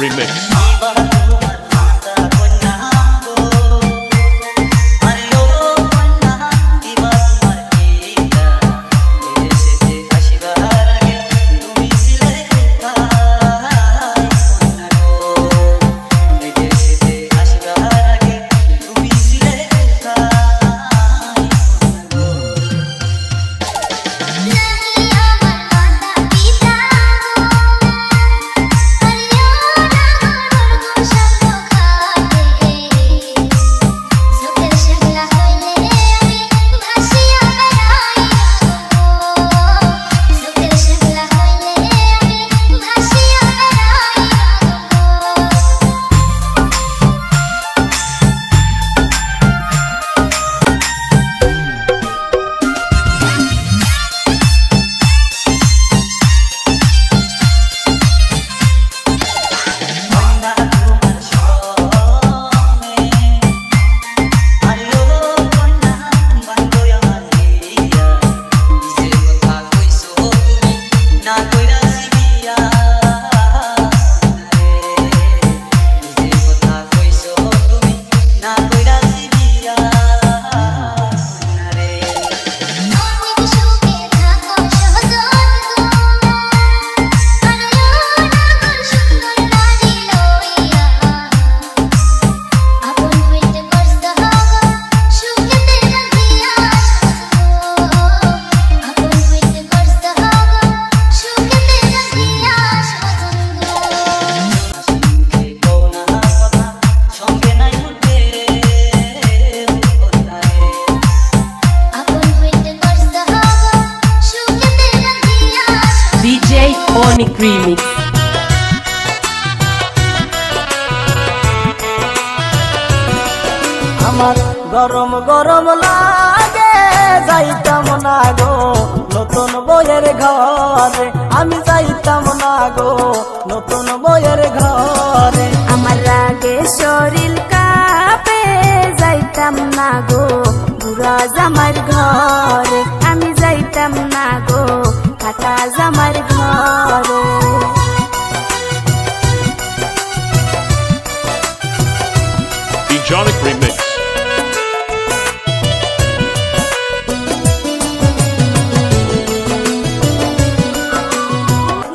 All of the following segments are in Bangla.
Remix. Onic Remix. আমার গরম গরম লাগে যাইতাম না গো নতুন বইয়ের ঘরে আমি যাইতাম না গো নতুন বইয়ের ঘরে আমার রাগে শরীর কাঁপে যাইতাম না গো বুড়া জামার ঘরে আমি যাইতাম না গো কাটা জামার ঘরে Onic Remix.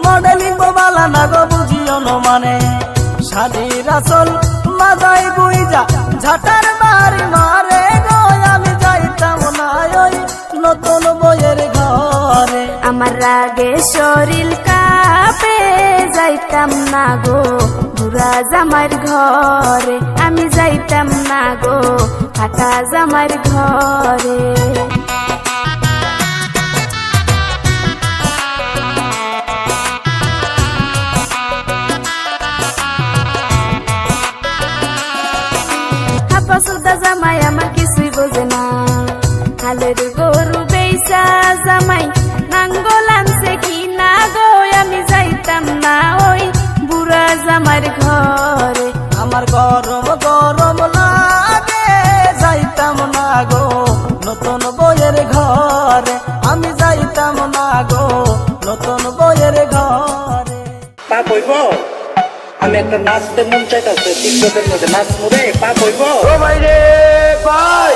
মডেলিং বালা না গো বুঝিও ন মানে শাড়ির আসল মাথায় গুইজা ঝাটার বাড়ি মারে গো আমি যাইতাম না ওই নতুন বইয়ের ঘরে আমার রাগে শরীর কাঁপে যাইতাম না গো বুড়া জামার ঘরে আমি যাইতাম না গো কাটা জামার ঘরে হাপাসুদা জামাই আমার কিছুই বোঝে না হালের গরু বেইসা জামাই নাঙ্গল আনছে কি না গো আমি যাইতাম না ওই বুড়া জামার ঘরে আমার গরম গরম লাগে যাইতাম না গো নতুন বইয়ের ঘরে আমি যাইতাম না গো নতুন বইয়ের ঘরে পা কইব আমি একটা নাচতে মন চাইতাছে টিকটকের মধ্যে নাচ মুরে পা কইব ও ভাই রে ভাই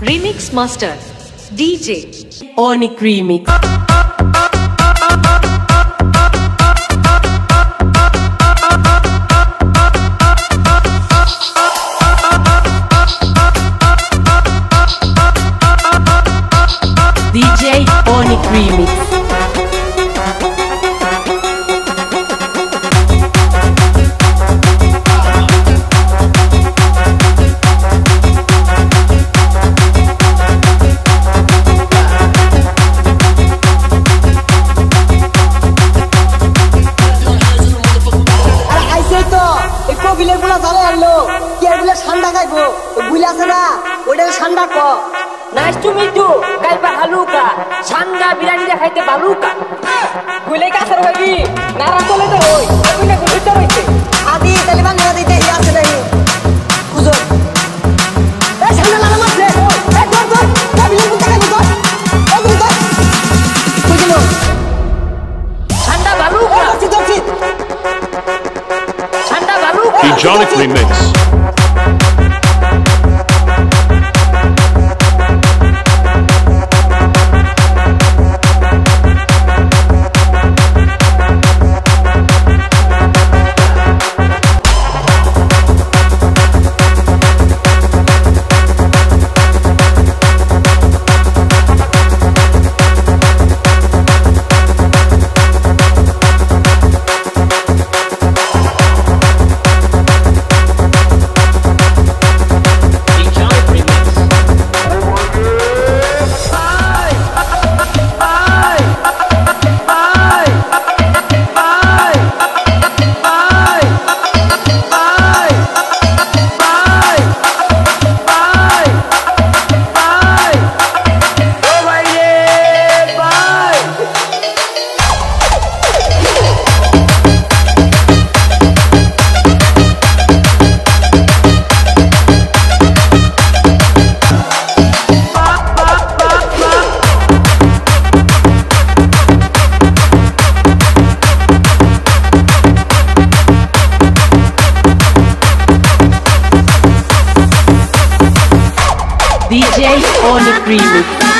Remix Master DJ Onic Remix. DJ Onic Remix. ঠান্ডা গাইবো বুইলা আছে না ওইটা ঠান্ডা ক নাইস টু মিট ইউ গাইবা হালুকা সান্ডা বিরিয়ানি খাইতে বালুকা গুলে কাছর হইবি নারা চলে তো হই আগুনে গুলিতে রইছে আদি তালিবান না দিতে হি আছে নাই বুঝো এই সামনে লাগা মারছে এই ধর ধর কাবিলের মধ্যে গাইবো ধর ওগুলো ধর বুঝলো সান্ডা বালুকা ধরছি সান্ডা বালুকা Ejonic Remix. DJ Onyx Remix.